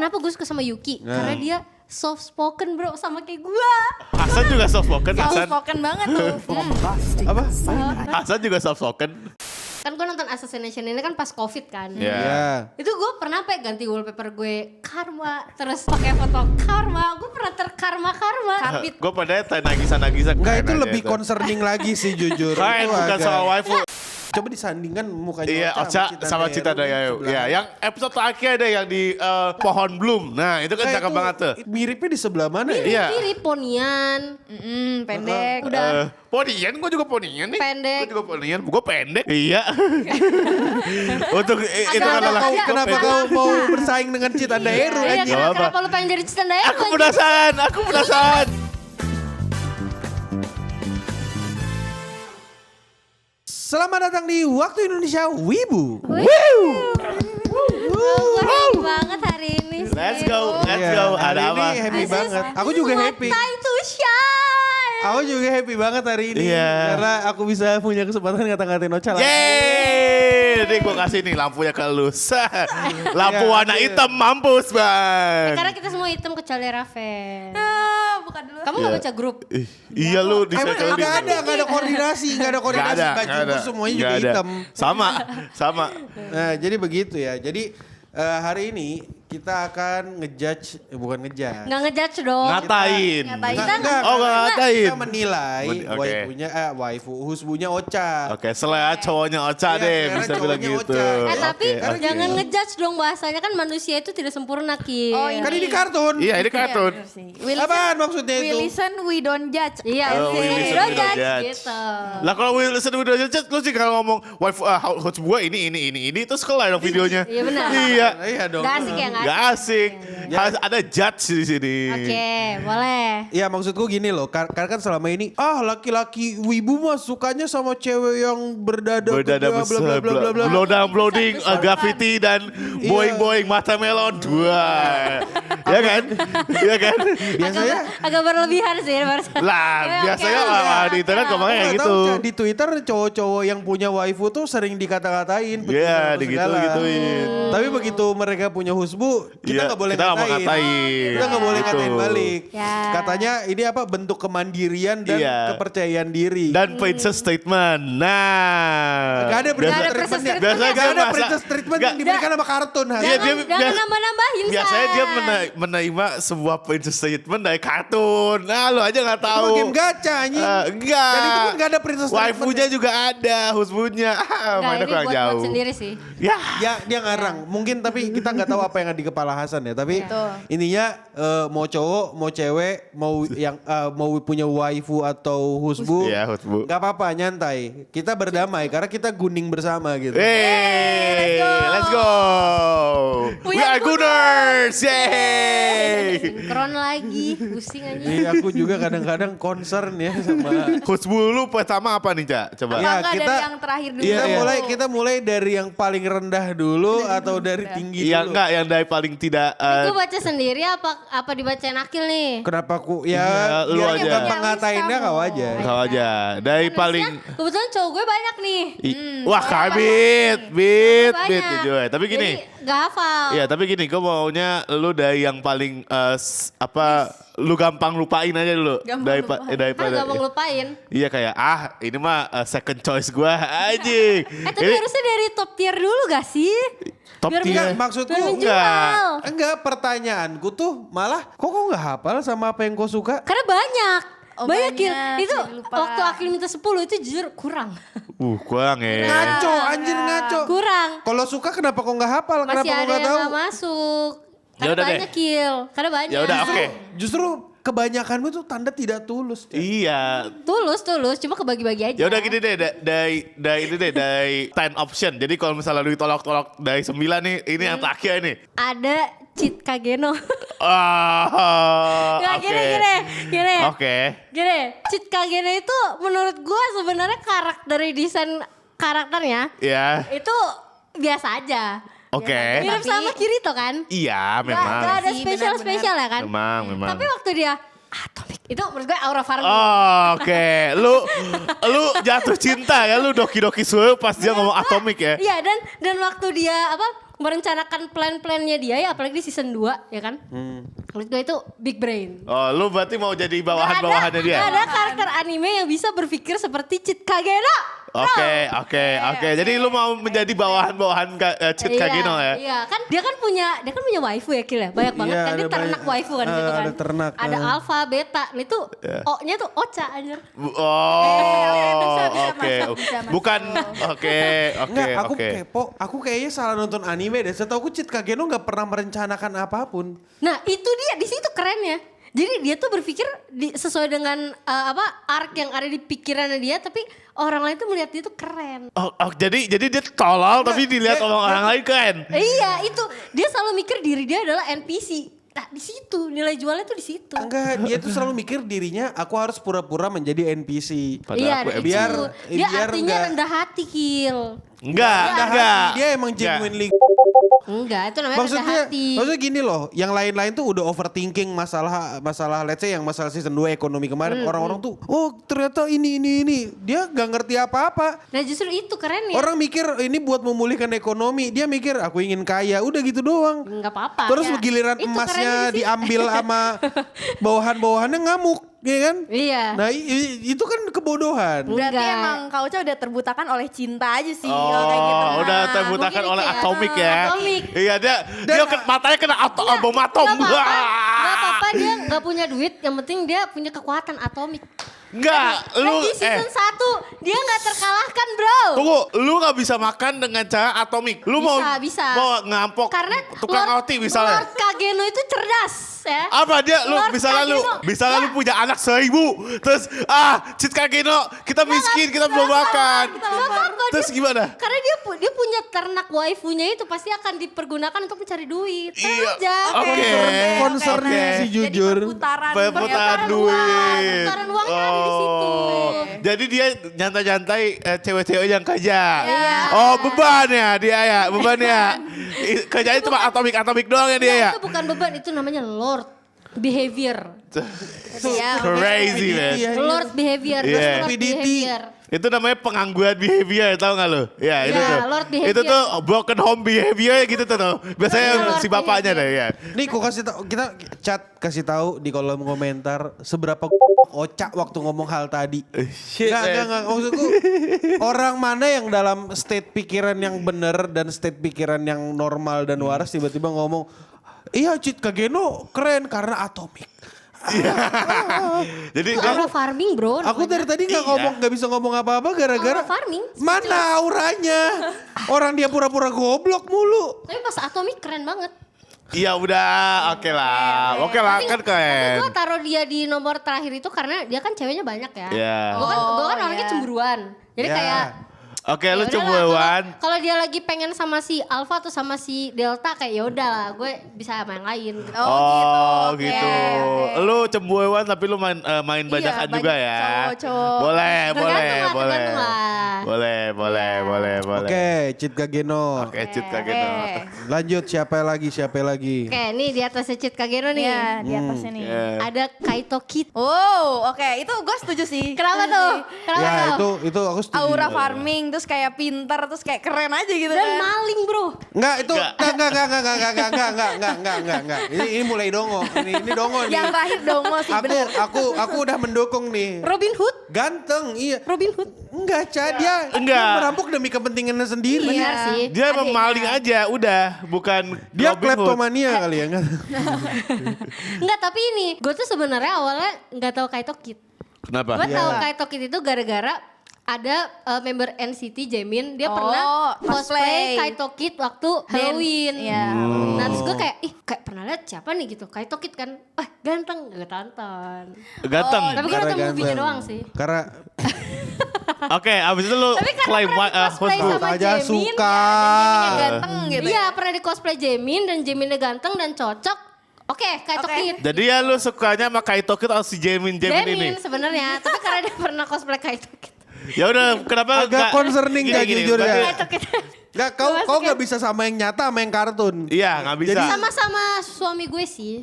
kenapa gue suka sama Yuki? Karena dia soft spoken bro sama kayak gue. Hasan juga soft spoken. Soft spoken banget tuh. Apa? Hasan juga soft spoken. Kan gue nonton Assassination ini kan pas COVID kan. Iya. Itu gue pernah ganti wallpaper gue karma. Terus pakai foto karma. Gue pernah terkarma-karma. Karbit. Gue pada nagisan-nagisan. Enggak, itu lebih concerning lagi sih jujur. Kain Itu bukan agak- soal waifu. Coba disandingkan mukanya Iya, Ocha sama Cita Dayayu. Ya, yang episode terakhir ada yang di pohon bloom. Nah, itu kan cakep banget tuh. Miripnya di sebelah mana ya? Iya. Mirip ponian. Pendek. Udah. Ponian, gue juga ponian nih. Pendek. Gue juga ponian, gue pendek. Iya. Untuk itu Agak- adalah agak- Kenapa kau mau bersaing dengan Cita Daeru? Iya, Gak apa-apa. kenapa lu pengen jadi Citandaeru? Aku penasaran. Selamat datang di Waktu Indonesia Wibu. Gue happy banget hari ini sih. Let's go. Iya, hari Ada ini apa? happy This is- banget. Aku this juga is my happy. time to shine. Aku juga happy banget hari ini. Iya. Karena aku bisa punya kesempatan ngata-ngatain Ocha lagi. Yeay. Jadi gue kasih nih lampunya ke lu. Lampu Iya, warna iya. hitam mampus bang. Karena kita semua hitam kecuali Raven. Buka dulu. Kamu gak baca grup? Iya lu di Emang circle nggak ada koordinasi, nggak ada koordinasi. Bajuku semuanya juga hitam. Sama. Nah, jadi begitu ya. Jadi hari ini kita akan ngejudge, bukan ngejudge. Nggak ngejudge dong. Ngatain. Kita Oh, nggak ngatain. Kita menilai Oke. husbunya Ocha. Oke, selera cowoknya Ocha Iya, deh, selera bisa bilang cowoknya gitu. Ocha. tapi Oke. jangan ngejudge dong bahasanya kan manusia itu tidak sempurna Ki. Oh, Kan ini kartun. Iya, ini kartun. Apaan maksudnya We itu? listen, we don't judge. Iya Oh, we sih. listen, Don't we don't judge judge. gitu. Lah kalau we listen we don't judge, lu sih kalau ngomong wife host gua ini terus kelar dong videonya. Iya benar. Iya. Iya dong. Gak asik ya nggak Gak asik. Harus ada judge di sini. Oke, boleh. Iya maksudku gini loh, karena kan selama ini laki-laki wibu mah sukanya sama cewek yang berdada Berdada gede, besar, bla bla bla bla bla. blow down, blooding, graffiti dan boing mata melon dua. Ya kan? Iya kan? Biasanya Agak berlebihan sih barusan. Lah, Oke, biasanya oke. di internet ngomongnya kayak Nggak gitu. tahu, di Twitter cowok-cowok yang punya waifu tuh sering dikata-katain. Iya, pecinta segala. digitu-gituin. Tapi begitu mereka punya husbu, kita Iya, nggak boleh kita nggak mau ngatain. ngatain. Kita nggak boleh Gitu. ngatain balik. Ya. Katanya ini apa bentuk kemandirian dan Iya. kepercayaan diri. Dan princess statement. Nah. Gak ada princess Nggak ada treatment. princess treatment. Gak ada Biasanya princess treatment yang diberikan sama kartun. Iya, Hasan. dia- Jangan bias- nambah-nambahin, Biasanya San. dia menerima sebuah princess statement dari kartun. Nah, lu aja nggak Itu tahu. mah game gacha anjing. Enggak. Dan itu pun gak ada princess Waifunya juga ada, husbunya. Enggak, Mainnya ini kurang buat jauh. sendiri sih. Ya. Ya dia ngarang. Mungkin tapi kita nggak tahu apa yang ada di kepala Hasan ya. Tapi Betul. intinya mau cowok, mau cewek, mau punya waifu atau husbu. Iya, husbu. Gak apa-apa nyantai. Kita berdamai karena kita guning bersama gitu. Hey, let's go. We are Gunners. Yay. Sinkron lagi, pusing aja. Jadi aku juga kadang-kadang concern ya sama. Husbu lu pertama apa nih, Cak? Coba. Iya, Enggak kita- dari yang terakhir dulu. Kita mulai dari yang paling rendah dulu atau dari tinggi Yang dulu. enggak, yang dari paling tidak Gue baca sendiri apa dibacain Akil nih? Kenapa aku Iya, lu biar aja. gampang ngatainnya kau aja. Kau aja. Dari paling Kebetulan cowok gue banyak nih. wah, kabit, bit Banyak. jujur. Tapi gini, Jadi gak hafal. iya tapi gini, gue maunya lu dari yang paling lu gampang lupain aja dulu. Gampang lupain. Kan Daripada gak mau ngelupain. iya kayak ini mah second choice gue anjing. Tapi harusnya dari top tier dulu gak sih? Top Biar tier. Enggak, bisa- maksudku biar menjual. enggak pertanyaanku tuh malah kok nggak hafal sama apa yang kau suka? Karena banyak. Oh, banyak Kil. banyak, Itu jadi lupa. waktu Akil minta 10 itu jujur kurang. Kurang ya. Ngaco, anjir ngaco. Kurang. Kalau suka kenapa kok nggak hafal? Masih Kenapa kok ada nggak yang tahu? gak masuk. Ya Karena udah deh. banyak Kil. Karena banyak. Ya udah, oke. Justru kebanyakanmu tuh tanda tidak tulus. Iya. Tulus, cuma kebagi-bagi aja. Ya udah gini deh, dari 10 option. Jadi kalau misalnya lu ditolak-tolak dari 9 nih, ini yang terakhir nih. Ada Cheat Kageno. Oke. Gini. Oke. Gini, Cheat Kageno itu menurut gua sebenarnya desain karakternya Ya. itu biasa aja. Oke. Mirip sama Kirito kan? Iya, memang. Gak ada Sih, spesial ya kan? Memang. Tapi waktu dia Atomic itu menurut gue aura Farmi. Oh, oke. Lu jatuh cinta ya, lu doki-doki suwe pas dia ngomong atomik ya. Iya dan waktu dia merencanakan plan-plannya dia ya, apalagi di season 2 ya kan. Menurut gue itu big brain. Oh, lu berarti mau jadi bawahan-bawahannya dia? Gak ada karakter anime yang bisa berpikir seperti Cheat Kageno. Oke. Jadi lu mau menjadi bawahan-bawahan Cheat Kageno ya? Iya, kan dia kan punya waifu ya Kil ya. Banyak banget Iya, kan dia ada ternak banyak. waifu kan gitu kan. Ada ternak. Ada alpha, beta. Nah, itu O-nya tuh Ocha anjir. bisa masuk. Bukan, oke. Enggak, aku kepo. Aku kayaknya salah nonton anime deh. Setahu aku Cheat Kageno gak pernah merencanakan apapun. Nah, itu dia di situ kerennya. Jadi dia tuh berpikir sesuai dengan arc yang ada di pikirannya dia, tapi orang lain tuh melihat dia tuh keren. Jadi dia tolol tapi dilihat orang lain keren. Iya, itu dia selalu mikir diri dia adalah NPC. Nah, di situ nilai jualnya tuh di situ. Enggak, dia tuh selalu mikir dirinya aku harus pura-pura menjadi NPC. Iya, aku itu. biar Dia artinya enggak- rendah hati, Kil. Enggak. Dia emang genuinely. Enggak, itu namanya rendah hati. Maksudnya gini loh, yang lain-lain tuh udah overthinking masalah let's say yang masalah season 2 ekonomi kemarin orang-orang tuh ternyata ini. Dia gak ngerti apa-apa. Nah, justru itu keren ya. Orang mikir ini buat memulihkan ekonomi, dia mikir aku ingin kaya, udah gitu doang. Enggak apa-apa. Terus ya. giliran Itu emasnya kerennya sih. diambil sama bawahan-bawahannya ngamuk, ya kan? Iya. Nah itu kan kebodohan. Berarti Enggak. emang Kauca udah terbutakan oleh cinta aja sih kalau kayak gitu. Udah Nah, terbutakan mungkin oleh itu ya. Atomic ya. Atomic. Iya dia matanya kena bom atom. Enggak apa-apa, dia enggak punya duit, yang penting dia punya kekuatan atomik. Enggak, lu Di season 1 dia enggak terkalahkan, Bro. tunggu, lu gak bisa makan dengan cara atomik. Lu Bisa. mau ngampok Karena tukang roti misalnya. Lord Kageno itu cerdas ya. Apa dia lu Lord misalnya Kageno. lu punya anak 1000 terus Cheat Kageno kita miskin kita belum makan. Nggak apa-apa, Terus dia- gimana? Karena dia punya ternak waifunya itu pasti akan dipergunakan untuk mencari duit. Tenang Iya. aja. Oke. Concernnya Nah, sih jujur. Jadi perputaran. Perputaran uang, duit. perputaran uangnya ada di situ. Jadi dia nyantai-nyantai cewek-cewek yang kaya. Iya. Oh beban ya dia ya, beban ya. Kerjanya cuma atomik doang ya dia Nah, ya. itu bukan beban, itu namanya Lord Behavior. Crazy man. Iya. Lord Behavior, Iya. Lord Behavior. Itu namanya pengangguran behavior, tau gak lo? Ya itu Iya, tuh. Lord behavior. Itu tuh broken home behavior gitu tuh. Biasanya Lord si bapaknya deh ya. Nih aku kasih tahu kita kasih tahu di kolom komentar seberapa Oca waktu ngomong hal tadi. Shit, Enggak, maksudku orang mana yang dalam state pikiran yang benar dan state pikiran yang normal dan waras tiba-tiba ngomong, iya Cheat Kageno keren karena atomik. Jadi Itu aura farming, Bro. Aku dari tadi Iya. nggak bisa ngomong apa-apa gara-gara Aura farming. mana auranya? Orang dia pura-pura goblok mulu. Tapi pas Atomic keren banget. ya udah, oke lah kan Tapi keren. gue taruh dia di nomor terakhir itu karena dia kan ceweknya banyak ya. Iya. Gue kan orangnya iya. cemburuan. Jadi Ya. kayak Oke, ya lu udahlah, cemburuan. Kalau dia lagi pengen sama si Alpha atau sama si Delta kayak ya udahlah, gue bisa sama yang lain. Oh Oke, gitu. oke. Lu cemburuan tapi lu main banyakan banyak juga ya. cowok-cowok. Boleh. Tergantung lah. Boleh. Oke, Cheat Kageno. Oke, Cheat Kageno. Lanjut siapa lagi? Oke, nih di atasnya Cheat Kageno nih. Iya, di atasnya nih. Iya. Ada Kaito Kid. Oh, oke. Itu gue setuju sih. Kenapa Setuju tuh? sih. Kenapa Ya tuh? itu aku setuju. Aura farming, terus kayak pintar, terus kayak keren aja gitu Dan kan. maling, Bro. Enggak, itu enggak. Ini mulai dongo. Ini dongo nih. Yang terakhir dongo sih bener. Aku udah mendukung nih. Robin Hood. Ganteng, iya. Robin Hood. Enggak, dia Enggak. merampok demi kepentingannya sendiri. Benar sih. Dia Adeknya. memaling aja, udah, bukan Dia Robin Hood. kleptomania kali ya, enggak? Enggak, tapi ini gue tuh sebenarnya awalnya nggak tahu Kaito Kid. Kenapa? Gue Iya. tahu Kaito Kid itu gara-gara ada member NCT Jaemin, dia Oh, pernah cosplay. cosplay Kaito Kid waktu Halloween. Iya. Nah terus gue kayak, kayak pernah lihat siapa nih gitu, Kaito Kid kan, wah ganteng, gue tonton. Ganteng. Tapi gue nonton movie-nya doang sih. Karena Oke, abis itu lu Tapi karena claim pernah cosplay Facebook. sama aja Jaemin, suka. Jaeminnya ganteng gitu. Iya pernah di cosplay Jaemin dan Jaeminnya ganteng dan cocok. Oke, Kaito Oke. Kid. Jadi ya lu sukanya sama Kaito Kid atau si Jaemin ini? Jaemin sebenarnya, tapi karena dia pernah cosplay Kaito Kid. Ya udah, kenapa Agak concerning gini, ya, gini, jujur ya. berarti- Kaito Kid. enggak kau nggak bisa sama yang nyata sama yang kartun. Iya, nggak bisa. Jadi- Sama-sama suami gue sih.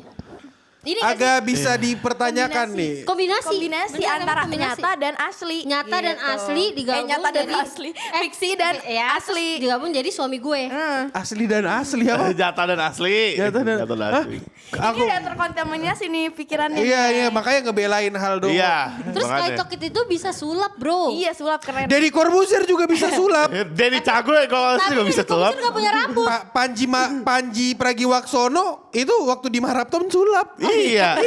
Ini nggak agak bisa dipertanyakan nih. Kombinasi kombinasi Bener, antara kombinasi. nyata dan asli. Nyata dan Gitu. asli digabung nyata dan jadi asli. Fiksi dan ya, asli. terus digabung jadi suami gue. Asli dan asli apa? Jatah dan asli. Jatah dan- Jatah dan Hah? asli. Ini udah terkontaminasi nih pikirannya. Iya, makanya ngebelain hal dong. Iya. Terus makanya. Kaitokit itu bisa sulap bro. Iya, sulap keren. Deddy Corbuzier juga bisa sulap. Denny Cagoy kalau asli gak bisa sulap. Gak punya rambut. Panji Pragiwaksono itu waktu di Maharaptom sulap. Iya.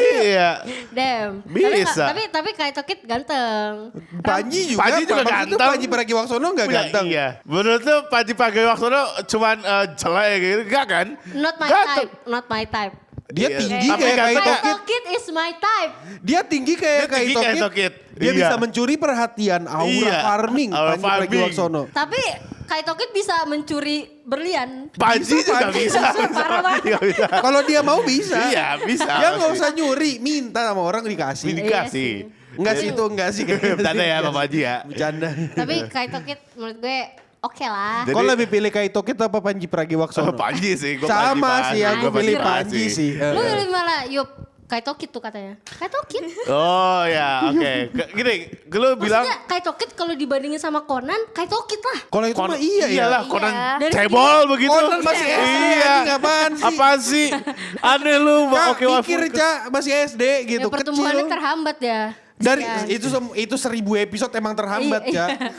Damn. Bisa. Tapi Kaitokit ganteng. Panji juga, Panji juga maksudnya ganteng. Panji Pragiwaksono gak ganteng. Iya. Menurut lu Panji Pragiwaksono cuman jelek gitu, enggak kan? Not my Ganteng. type. Not my type. Dia Iya. tinggi Tapi kayak ganteng. Kaitokit. Kaitokit is my type. Dia tinggi kayak Dia tinggi kayak Kaitokit. Kaitokit. Dia Iya. bisa mencuri perhatian aura Iya. farming Aura Panji farming. Pragiwaksono. Tapi Kaitokit bisa mencuri berlian. Panji juga Panji. bisa. Parah banget. Iya, bisa. Kalau dia mau bisa. Iya, bisa. Dia nggak usah nyuri, minta sama orang dikasih. Dikasih. Enggak sih itu enggak sih kayaknya. Bercanda ya Pak Panji ya. Bercanda. Tapi Kaitokit menurut gue oke lah. Jadi- Kau lebih pilih Kaitokit apa Panji Pragiwaksono? Panji sih. Gua Sama Panji, sih, Pak. aku Gua pilih Pak Panji sih. Lu pilih malah Yup. Kaitokit tuh katanya. Kaitokit. Oh ya, oke. Gini, lu bilang Maksudnya Kaitokit kalau dibandingin sama Conan, Kaitokit lah. Kalau itu mah iya ya. iyalah Iya. Conan Dari cebol begitu. Conan masih SD, Iya. anjing, apaan sih? Apaan sih? Aneh lu. Kak, Oke, mikir Cak, masih SD gitu, Ya pertumbuhannya kecil. terhambat ya. Dari Kasian. itu 1000 episode emang terhambat Iya. ya.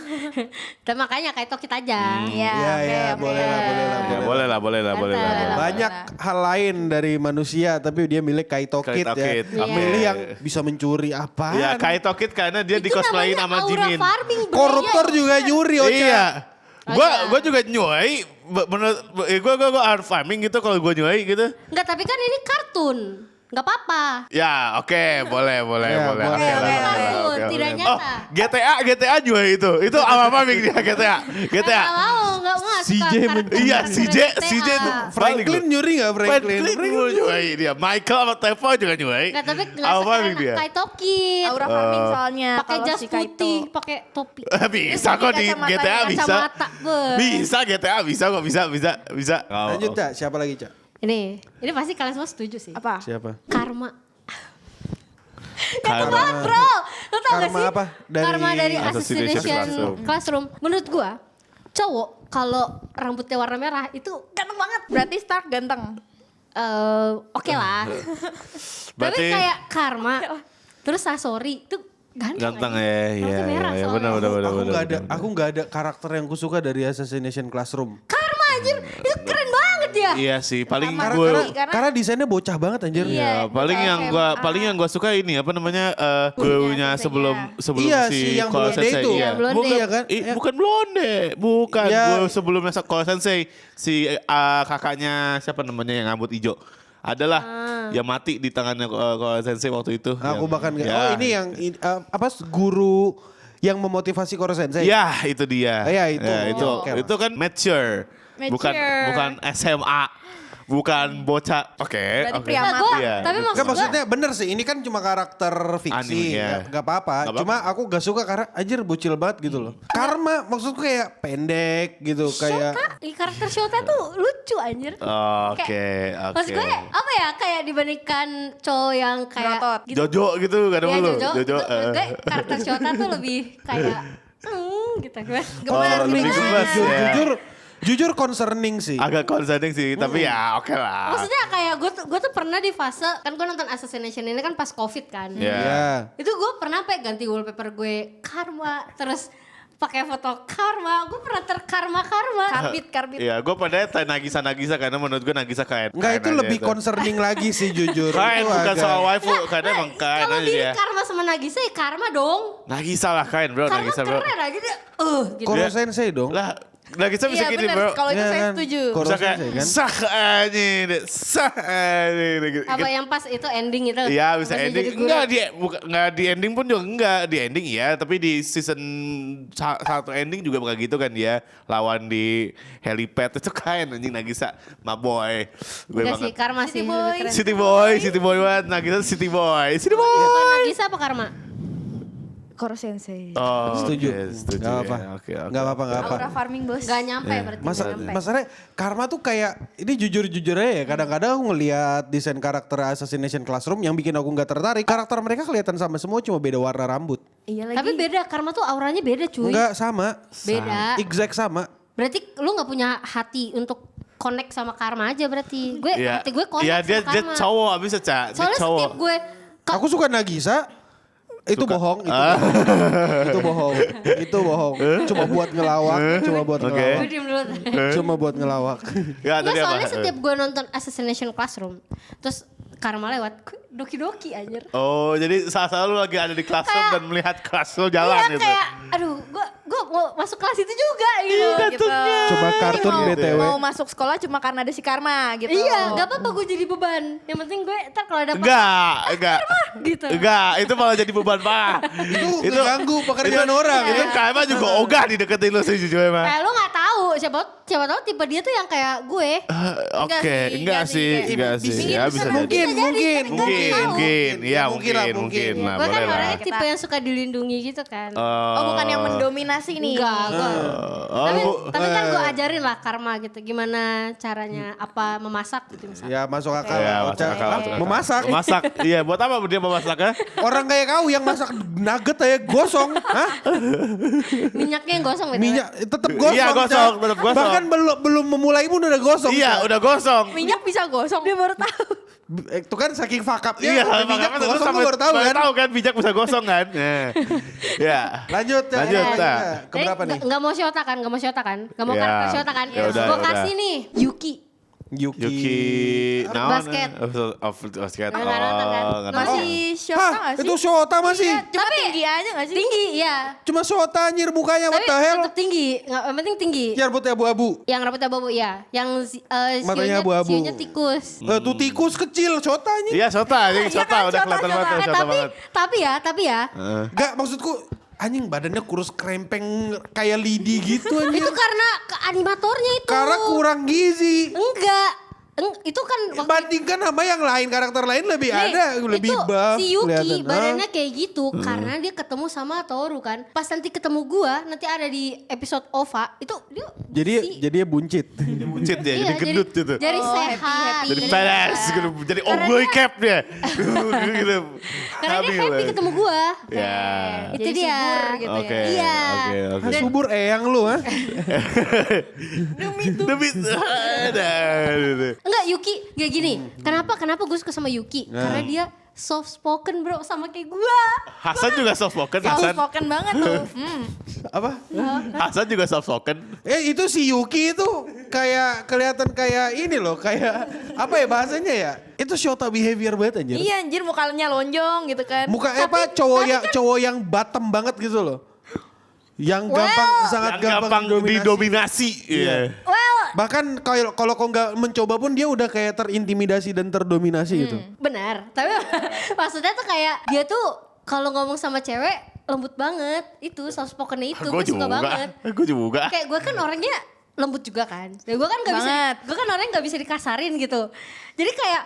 Dan makanya Kaitokit aja. Iya, Iya, oke, boleh lah, oke. boleh lah, Ya, boleh lah, boleh lah, boleh lah. Ganteng. Banyak hal lain dari manusia tapi dia milik Kaitokit ya. Kaitokit, Iya. Milih yang bisa mencuri apa? Ya Kaitokit karena dia di Itu cosplayin namanya sama aura Jimin. farming bro. Koruptor juga nyuri Ocha. Iya. Oh, iya. Gua juga nyuai. Menurut gua art farming gitu kalau gua nyuai gitu. Enggak, tapi kan ini kartun. Enggak apa-apa. Ya, oke, boleh. Ya, Boleh. boleh. Oke, Oke, oke, oke. oke, oke. Tidak Oh, nyata. GTA nyuai itu. Itu apa farming dia GTA. GTA. Enggak mau, enggak mau. CJ Iya, CJ itu Franklin nyuri gak Franklin? Franklin nyuai dia. Michael sama Tevo juga nyuai. Enggak, tapi enggak Apa farming sekeren dia? Kaitokit. Aura farming soalnya. Pakai kalau jas si Kaito. putih, pakai topi. Bisa kok di Kacamata, GTA bisa. Kacamata, beuh. Bisa GTA bisa kok bisa. Lanjut Cak, siapa lagi Cak? Ini pasti kalian semua setuju sih. Apa? Siapa? Karma. Karma. Banget bro. Lo tau gak Karma sih? apa? Karma dari Assassination Assassination Classroom. Menurut gua, cowok kalau rambutnya warna merah itu ganteng banget. Berarti Stark ganteng. Oke lah. Tapi Berarti- kayak Karma, terus Sasori itu Ganteng aja. ya, Rambutnya iya, merah iya, soalnya. benar. Aku nggak ada karakter yang kusuka dari Assassination Classroom. Karma anjir, itu keren banget ya. Iya sih, paling Sama gue sekali. Karena desainnya bocah banget anjir. Iya. ya, paling yang gua suka ini apa namanya gurunya sebelum Iya, si si yang Call blonde Sensei. itu. Iya. Yang blonde. Bukan, Iya kan? bukan blonde, bukan. Ya. Guru sebelumnya Call Sensei si kakaknya siapa namanya yang rambut hijau. Adalah yang mati di tangannya Call Sensei waktu itu. Aku Yang- bahkan nggak. ya. Oh ini yang apa guru yang memotivasi Koro Sensei. Ya, itu dia. Ya, itu. Ya, itu, Oke lah. itu kan mature. Bukan Mature. SMA. Bukan bocah. Oke, Berarti oke. pria Nah, gua, Iya. tapi Nggak, maksud gua, maksudnya bener sih, ini kan cuma karakter fiksi, Anime, ya. nggak apa-apa. Nggak Cuma aku gak suka karena anjir bocil banget gitu loh. Karma maksudku kayak pendek gitu, kayak Shota, karakter Shota tuh lucu anjir. Oke, oke. Maksud gue apa ya, kayak dibandingkan cowok yang kayak Berotot. gitu. Jojo gitu kadang Iya, lu. Jojo. Jojo. Menurut gue karakter Shota tuh lebih kayak gitu gue. lebih gemes ya. jujur concerning sih. Agak concerning sih, tapi ya oke lah. Maksudnya kayak gue tuh pernah di fase, kan gue nonton Assassination ini kan pas Covid kan. Iya. Iya. Itu gue pernah ganti wallpaper gue Karma, terus pakai foto Karma. Gue pernah Karma. Karbit. Iya, gue pada Nagisa karena menurut gue Nagisa kain. Enggak, itu lebih concerning lagi sih jujur. Kain Itu bukan agak- soal waifu, karena emang kain Kalau aja di dia. Karma sama Nagisa ya Karma dong. Nagisa lah kain bro, Karma Nagisa bro. keren aja dia. Gitu. Koro Dia- Sensei dong. Lah, Nagisa bisa Iya gini benar, bro. kalau itu Iya saya kan? setuju. Koro Bisa kayak Sensei kan. sah aja, Apa yang pas itu ending itu? Iya bisa Pas dia ending. jadi guru. Enggak di ending pun juga enggak. Di ending iya, tapi di season satu ending juga bukan gitu kan dia lawan di helipad itu kain anjing Nagisa, my boy. Gue Enggak sih, banget. Karma sih City lebih Boy. keren. City boy banget. Nagisa City boy. Bukan Nagisa apa Karma? Koro Sensei. Oh, Setuju. oke, setuju. Gak apa. Ya, oke. Gak apa. Aura farming bos. Gak nyampe berarti. Nggak nyampe. Masalahnya Karma tuh kayak ini jujur aja ya. Kadang-kadang aku ngelihat desain karakter Assassination Classroom yang bikin aku nggak tertarik. Karakter mereka kelihatan sama semua, cuma beda warna rambut. Iya lagi. Tapi beda, Karma tuh auranya beda cuy. Enggak sama. Beda. Exact sama. Berarti lu gak punya hati untuk connect sama Karma aja berarti. Gue Iya. hati gue connect Iya, dia sama Karma. cowok abis Ca. Dia Soalnya cowok. setiap gue Aku suka Nagisa. Itu bohong, itu bohong. Itu bohong. Cuma buat ngelawak, gue diem dulu. Cuma buat ngelawak. Ya, Nggak, tadi soalnya apa? setiap gue nonton Assassination Classroom, terus Karma lewat, gue doki-doki anjir. Oh, jadi saat lu lagi ada di classroom dan melihat kelas lu jalan Iya gitu. kayak, aduh gue mau masuk kelas itu juga gitu. gitu. Coba kartun Mau- BTW. Mau masuk sekolah cuma karena ada si Karma gitu. Iya, gak apa-apa gue jadi beban. Yang penting gue ntar kalau dapet Enggak. gitu. Enggak, itu malah jadi beban, Pak. Itu ngeganggu pekerjaan orang. Itu Kaima juga ogah dideketin lu sih jujur emang. Lu gak tahu, siapa tahu tipe dia tuh yang kayak gue. Oke, enggak sih. Ya bisa jadi. Mungkin. Iya, Mungkin lah, mungkin. Nah, Gue kan boleh lah. orangnya tipe yang suka dilindungi gitu kan. Oh bukan yang mendominasi nih. Enggak, gue. Oh, Tapi kan gue ajarin lah Karma gitu. Gimana caranya apa memasak gitu misalnya. Ya masuk akal. Ya, masuk akal. Memasak. Masak. Iya, buat apa dia memasak ya? Orang kayak kau yang masak nugget aja gosong. Hah? Minyaknya yang gosong gitu. Minyak tetap gosong. Iya, gosong, Cak. tetap gosong. Bahkan belum memulai pun udah gosong. Iya, Cak. udah gosong. Minyak bisa gosong. Dia baru tahu. Itu kan saking fakapnya. Iya, minyak makanya gosong lu baru tahu kan. Tahu kan minyak bisa gosong kan? Ya. Lanjut. Cak. Lanjut, Cak. Keberapa nih? Gak mau Shota kan, gak mau Shota kan. Gak mau Ya. karakter Shota kan. Ya udah, Gue ya kasih udah. nih Yuki. Yuki. Basket. Basket. Nggak nonton kan? nggak nonton. Masih Shota Hah? gak sih? Itu Shota masih. Cuma tinggi aja gak sih? Tinggi, iya. Cuma Shota anjir mukanya what Tapi the hell. tetap tinggi. Yang penting tinggi. Ya rambutnya abu-abu. Yang rambutnya abu ya. Yang Matanya abu-abu. sionya tikus. Tuh tikus kecil Shota anjir. Iya, Shota, ini Shota kan, udah Shota, kelihatan banget, Shota. Shota banget. Tapi ya. Enggak maksudku anjing badannya kurus krempeng kayak lidi gitu anjir. Itu karena ke animatornya itu. Karena kurang gizi. Enggak. Itu kan waktu Bandingkan sama yang lain, karakter lain lebih Nih, ada, lebih itu buff. si Yuki kelihatan. badannya kayak gitu karena dia ketemu sama Toru kan. Pas nanti ketemu gua, nanti ada di episode OVA, itu dia Jadi dia buncit. Buncit ya, iya, jadi gendut gitu. Jadi Oh, sehat. happy. Jadi jadi pedas, sehat. gitu. Jadi Karena boy dia- cap dia. Gitu. Karena dia happy lah. ketemu gua. Ya. Itu Jadi dia. subur gitu Oke. ya. Iya. Oke. Ah, subur eyang lu ha. Demi tuh. Demi Enggak Yuki kayak gini. Kenapa gue suka sama Yuki? Karena dia soft spoken bro sama kayak gua. Hasan juga soft spoken, Soft Hasan. spoken banget tuh. Apa? Hasan juga soft spoken. Itu si Yuki itu kayak kelihatan kayak ini loh, kayak apa ya bahasanya ya? Itu Shota behavior banget anjir. Iya anjir mukanya lonjong gitu kan. Muka apa cowok yang bottom banget gitu loh. Yang sangat Yang gampang didominasi. didominasi. Iya. Well, Bahkan kalau kau nggak mencoba pun dia udah kayak terintimidasi dan terdominasi gitu. benar. Tapi maksudnya tuh kayak dia tuh kalau ngomong sama cewek lembut banget. Itu soft spokennya itu Gue gue suka banget. Gue juga. Kayak gue kan orangnya lembut juga kan. Dan gue kan nggak bisa, Banget. gue kan orangnya nggak bisa dikasarin gitu. Jadi kayak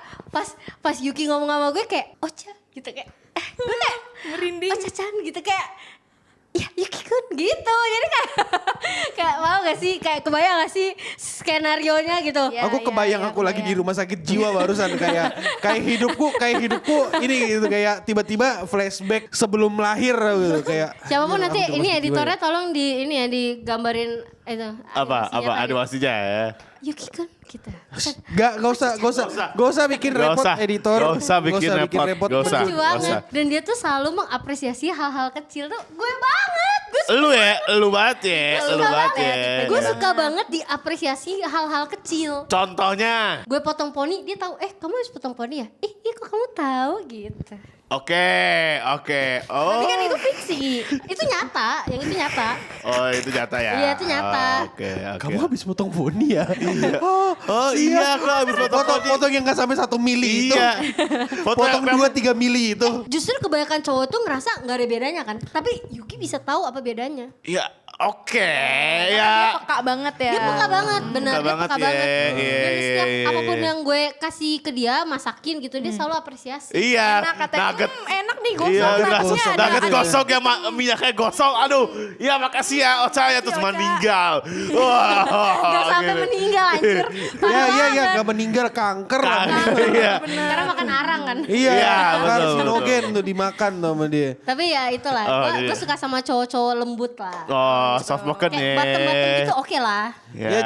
pas Yuki ngomong sama gue kayak Ocha gitu kayak, gue kayak Merinding. Ocha-chan gitu kayak, ya Yuki kun gitu. Jadi kayak mau gak sih, kayak kebayang gak sih skenario-nya gitu. Ya, Aku kebayang ya, aku lagi di kebayang. rumah sakit jiwa barusan kayak hidupku ini gitu kayak tiba-tiba flashback sebelum lahir gitu kayak. Siapapun ya, nanti aku ini masuk jiwa editornya tolong digambarin itu. Apa animasinya ya? Yuki kun gitu. Gak usah bikin Nggak repot usah. editor. Nggak usah bikin repot. Nggak usah. Lucu banget. Dan dia tuh selalu mengapresiasi hal-hal kecil tuh gue banget. Lu banget ya. Gue suka banget diapresiasi hal-hal kecil. Contohnya. Gue potong poni, dia tahu, kamu harus potong poni ya? Iya kok kamu tahu gitu. Oke. Oh. Tapi kan itu fiksi. Itu nyata, yang itu nyata. Oh, itu nyata ya. Iya, itu nyata. Oke. Kamu habis potong poni ya? Oh iya, aku habis Potong yang gak sampai 1 mili itu. Iya. Potong 2-3 mili itu. Justru kebanyakan cowok tuh ngerasa nggak ada bedanya kan. Tapi Yuki bisa tahu apa bedanya. Iya, oke. Dia Ya. peka banget ya. Dia peka banget, benar Peka dia banget, peka banget. iya, Dan iya, setiap iya, apapun iya. yang gue kasih ke dia, masakin gitu, dia selalu apresiasi. Iya. Enak katanya, Nugget. enak nih gosong. Iya, Nuggetnya ada. nugget Aduh. gosong yang minyaknya gosong. Aduh, iya makasih ya Ocha ya terus Ocha. meninggal. Wah, Gak sampai gitu. meninggal anjir. Iya, gak meninggal kanker lah. Iya. Karena makan arang kan. Iya, Iya, betul, karsinogen tuh dimakan tuh sama dia. Tapi ya itulah, Oh, gue iya. suka sama cowok-cowok lembut lah. Oh, soft spoken Kayak ya. bottom-bottom gitu oke lah. Ya,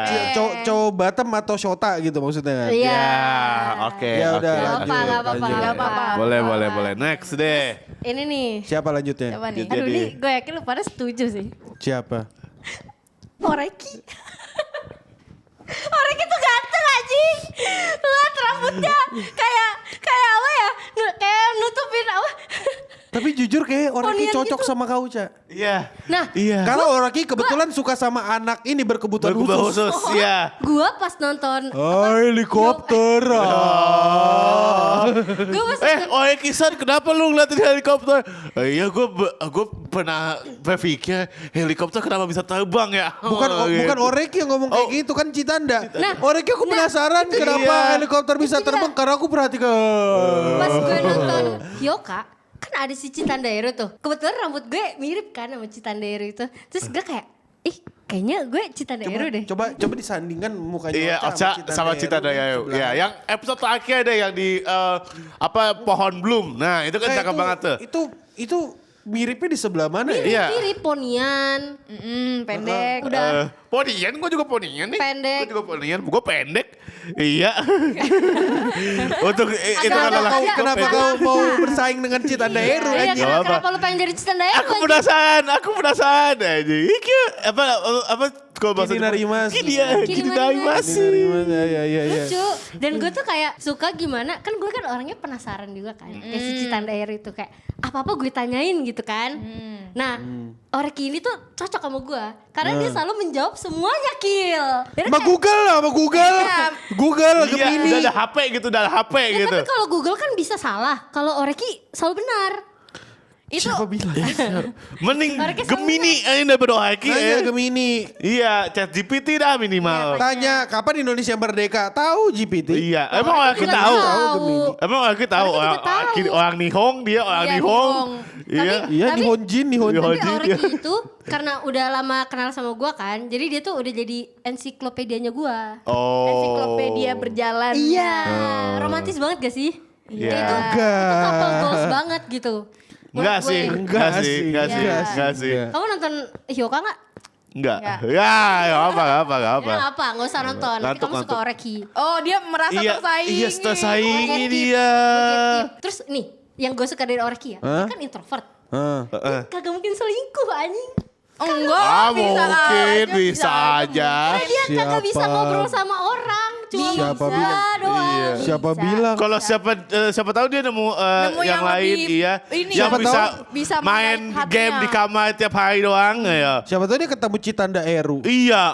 cowok Batam atau Shota gitu maksudnya. Iya. Ya, oke. Ya oke, udah, oke. Gak apa-apa, lanjut, gak lanjut. apa-apa. Boleh. Next deh. Ini nih. Siapa lanjutnya? Siapa nih? Jadi- Aduh ini gue yakin lu pada setuju sih. Siapa? Oreki. Oreki tuh ganteng anjing. Lihat rambutnya kayak apa ya? Kayak nutupin apa? Tapi jujur kayak orang ini Ponian cocok gitu. sama kau, Ca. Iya. Nah, Iya. Karena orang ini kebetulan suka sama anak ini berkebutuhan Berubah khusus. khusus, ya. gue pas nonton Helikopter. gue pas Kisan kenapa lu ngeliatin helikopter? Iya, gue pernah berpikir helikopter kenapa bisa terbang ya? Bukan Oreki yang ngomong kayak Oh. gitu kan Citanda. Nah, Oreki aku penasaran itu kenapa dia. helikopter bisa Itu dia. terbang karena aku perhatikan. pas gue nonton Hyoka kan ada si Citandaero tuh. Kebetulan rambut gue mirip kan sama Citandaero itu. Terus gue kayak, kayaknya gue Citandaero deh. Coba disandingkan mukanya Iya, Ocha sama Cita Dayo. Ya, yang episode terakhir ada yang di pohon bloom. Nah, itu kan cakep banget tuh. Itu miripnya di sebelah mana ya? Iya. Mirip ponian, Pendek. udah Ponian, gue juga ponian nih. Pendek. Gue juga ponian, gue pendek. Iya. Untuk itu Agak- adalah agak- Kenapa kau mau bersaing dengan Citanda Heru Iya, anjing? Gak kenapa apa-apa. lu pengen jadi Citandaero? Aku penasaran aja. Iki apa kalau bahasa Kini Narimas. Kini Kini Narimas. Iya. Lucu. Dan gue tuh kayak suka gimana, kan gue kan orangnya penasaran juga kan. Kayak si Citandaero itu kayak apa-apa gue tanyain gitu kan. Nah, Oreki ini tuh cocok sama gue. Karena dia selalu menjawab semuanya Kil. Dan Sama Google lah, sama Google. Google, Iya, Gemini. udah ada HP gitu, udah ada HP ya, gitu. tapi kalau Google kan bisa salah. Kalau Oreki selalu benar. Itu Siapa bilang? Mending Mereka Gemini ini daripada Haki. Tanya Gemini. Iya, chat GPT dah minimal. Tanya kapan Indonesia merdeka? Tahu GPT. Iya, emang Haki juga tahu. tahu. Emang Haki tahu Mereka juga orang tahu. orang Nihong dia orang Iya, Nihong. Nihong. Iya. Iya, Tapi- Nihonjin. Nihon- Tapi Jin, Oreki iya. itu karena udah lama kenal sama gue kan. Jadi dia tuh udah jadi ensiklopedianya gue. Oh. Ensiklopedia berjalan. Iya, romantis banget gak sih? Iya. Itu couple goals banget gitu. Enggak Menurut sih, gue. enggak sih, enggak sih, Iya. enggak sih. Kamu nonton Hyoka gak? Enggak. Enggak. Ya, enggak apa. Ya apa, gak usah nonton. Tapi Ngantuk, kamu suka ngantuk. Oreki. Oh dia merasa Iya, tersaingi. iya tersaingi Get tip, dia. get tip. Terus nih, yang gue suka dari Oreki ya, Hah? dia kan introvert. Heeh. Kagak mungkin selingkuh anjing. Enggak, Mungkin bisa aja. Karena dia kagak bisa Siapa? ngobrol sama orang. Cuma Siapa bisa bilang? doang. Iya. Siapa bilang? Kalau siapa tahu dia nemu, Nemu yang yang lain, lebih- iya, ini yang Siapa bisa, bisa main menarik game hatinya. di kamar tiap hari doang, ya. Siapa tahu dia ketemu Citanda Heru. Iya.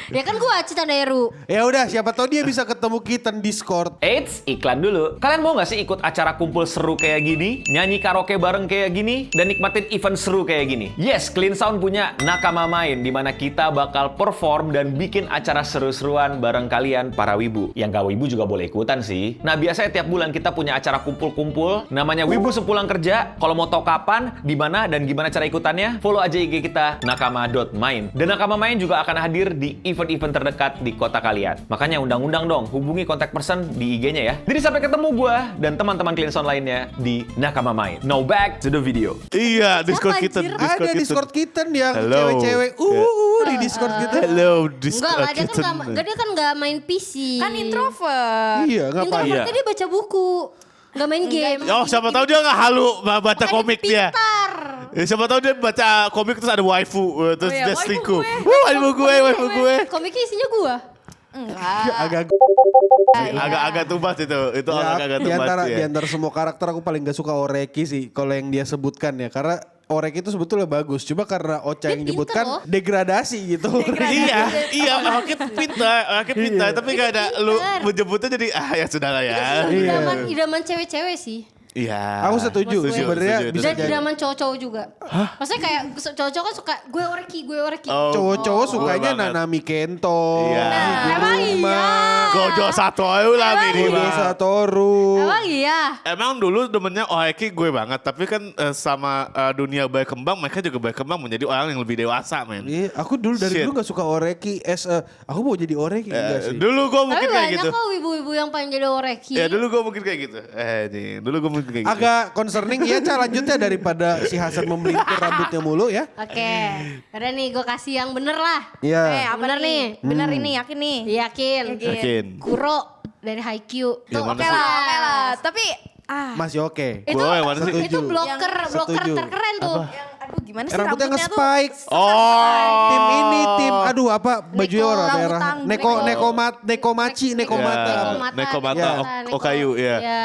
Ya kan gue Citandaero. Ya udah, siapa tahu dia bisa ketemu kita di Discord. Eits, iklan dulu. Kalian mau gak sih ikut acara kumpul seru kayak gini? Nyanyi karaoke bareng kayak gini? Dan nikmatin event seru kayak gini? Yes, Clean Sound punya Nakama Main, di mana kita bakal perform dan bikin acara seru-seruan bareng kalian para wibu. Yang gak wibu juga boleh ikutan sih. Nah, biasanya tiap bulan kita punya acara kumpul-kumpul, namanya Wibu Sepulang Kerja. Kalau mau tahu kapan, di mana, dan gimana cara ikutannya, follow aja IG kita, nakama.main. Dan Nakama Main juga akan hadir di event-event terdekat di kota kalian. Makanya undang-undang dong, hubungi kontak person di IG-nya ya. Jadi sampai ketemu gua dan teman-teman Clean Sound lainnya di Nakama Main. Now back to the video. Iya, Discord Siapa, kita. anjir? Ada Discord kita yang Hello. cewek-cewek. di Discord kita. Hello, Enggak Discord lah, dia kita. kan dia kan gak main PC. Kan introvert. Iya, ngapain? Introvertnya dia baca buku. Gak main game. Oh, siapa tahu dia nggak halu baca Makanya komik dia. pintar. Ya, siapa tahu dia baca komik terus ada waifu, terus Oh iya, dia waifu selingkuh. gue. Waifu gue. Komiknya isinya gua. Enggak. Agak Agak tumbas itu. Itu ya, agak di tumbas. antara ya. di antara semua karakter aku paling gak suka Oreki sih kalau yang dia sebutkan ya, karena Oreki itu sebetulnya bagus, cuma karena Ocha Dia yang pinter nyebutkan loh. degradasi gitu. Iya, Rakit pintar, tapi gak ada lu Pintar. menyebutnya jadi ya sudah lah ya. Idaman cewek-cewek sih. Iya. Aku setuju Setuju, sebenarnya setuju, bisa Dan jadi. zaman cowok-cowok juga. Maksudnya kayak cowok-cowok kan suka gue oreki. Oh, Cowok-cowok gue sukanya banget. Nanami Kento. Iya. Emang iya. Gojo satu aja lah minimal. Gojo Satoru. Emang iya. Emang dulu demennya Oheki gue banget, tapi kan sama dunia berkembang, mereka juga berkembang menjadi orang yang lebih dewasa, men. Iya, aku dulu dari Shit. dulu gak suka Oreki. Aku mau jadi Oreki enggak sih. Dulu gue Tapi mungkin kayak banyak gitu. kok ibu-ibu yang pengen jadi oreki. Ya dulu gue mungkin kayak gitu. Dulu gue mungkin kayak gitu. Agak concerning ya, Ca, lanjutnya daripada si Hasan memelintir rambutnya mulu ya. Oke. Udah nih gue kasih yang bener lah. Iya. Apa Bener nih. Bener ini yakin nih. Yakin. Yakin. Kuro dari Haikyuu. Yang mana Oke sih? lah, oke lah. Tapi Masih oke. Itu Gua yang mana sih? itu bloker Setuju. terkeren tuh. yang aduh gimana sih Rambutnya tuh? nge-spike. Oh. Tim ini, tim aduh apa bajunya warna Neko, merah. rambutang, Nekomachi. Nekomata. Nekomata. Okayu, ya. Iya.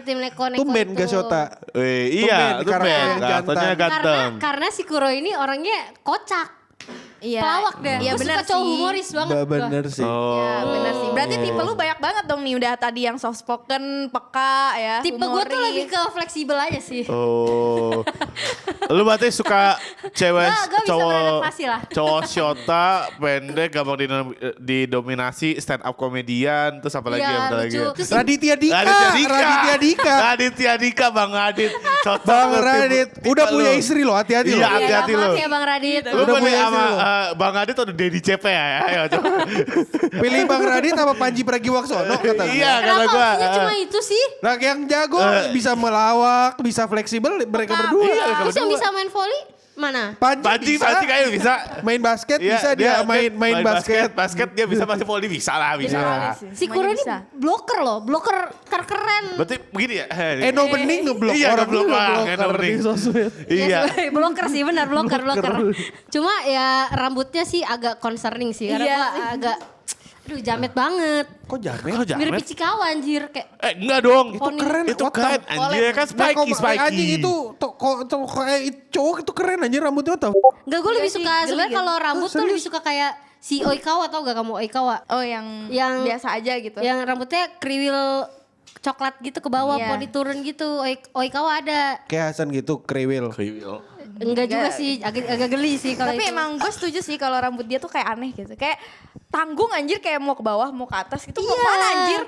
Tim Neko Tumben itu. gak Shota. Iya, Tumben, karakter yang katanya jantan. ganteng. Karena si Kuro ini orangnya kocak. Iya. Pelawak deh. Iya Gua benar suka cowok sih. humoris banget. gua. Bener sih. Iya benar sih. Berarti tipe lu banyak banget dong nih. Udah tadi yang soft spoken, peka ya. Tipe gue tuh humoris. lebih ke fleksibel aja sih. Oh. Lu berarti suka cewek Gua bisa beradaptasi lah. cowok Shota pendek gampang didominasi stand up komedian terus apa lagi Iya, apa lagi. lucu. Terus Raditya Dika. Raditya Dika Bang Adit. Cocok Bang lu, Radit. tipe Udah lu. punya istri loh, hati-hati Iya, loh. hati-hati maaf lu. ya Bang Radit. Lu Udah pilih punya sama istri lo. Bang Adit atau Dedi CP ya? Ayo coba. Pilih Bang Radit sama Panji Pragiwaksono kata gue. Iya, kata Kenapa gua. opsinya cuma itu sih? Nah yang jago bisa melawak, bisa fleksibel mereka berdua. Iya, mereka Terus yang berdua. bisa main volley mana? Panji kayaknya bisa. Main basket Iya, bisa dia main basket. Basket dia bisa masih volley bisa lah, bisa. Si Kuro ini bisa. bloker loh, bloker terkeren. Berarti begini ya? Eno Bening ngeblok Iya, orang ngeblok dulu orang, ngebloker Eno di Bening. sosmed. Iya. bloker sih benar bloker. Cuma ya rambutnya sih agak concerning sih karena Iya. gua agak aduh jamet banget. Kok jamet? Mirip Ichikawa anjir kayak Enggak dong. Itu keren. Itu what the- keren anjir kan spiky. Anjing itu cowok itu keren anjir rambutnya tau. enggak gue lebih Iya sih, suka geli sebenarnya gitu. kalau rambut tuh lebih suka kayak si Oikawa tau gak kamu Oikawa? Oh yang Yang- biasa aja gitu. Yang rambutnya kriwil coklat gitu ke bawah, Iya. poni turun gitu. Oikawa ada. Kayak Hasan gitu, kriwil. Enggak juga sih, agak geli sih kalau Tapi itu. emang gue setuju sih kalau rambut dia tuh kayak aneh gitu. Kayak tanggung anjir kayak mau ke bawah mau ke atas gitu. Mau kemana anjir?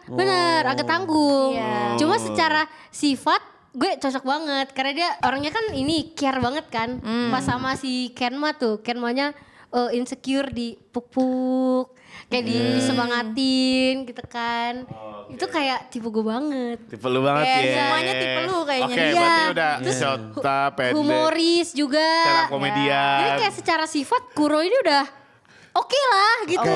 Bener, agak tanggung. Iya. Cuma secara sifat gue cocok banget karena dia orangnya kan ini care banget kan. Pas sama si Kenma tuh, Kenmanya insecure dipuk-puk, kayak disemangatin gitu kan. Itu kayak tipe gue banget. Tipe lu banget Kayak ya. semuanya tipe lu kayaknya. Oke, Iya. berarti udah Terus Shota pendek. Humoris juga. Stand up komedian. Jadi kayak secara sifat Kuro ini udah oke lah gitu.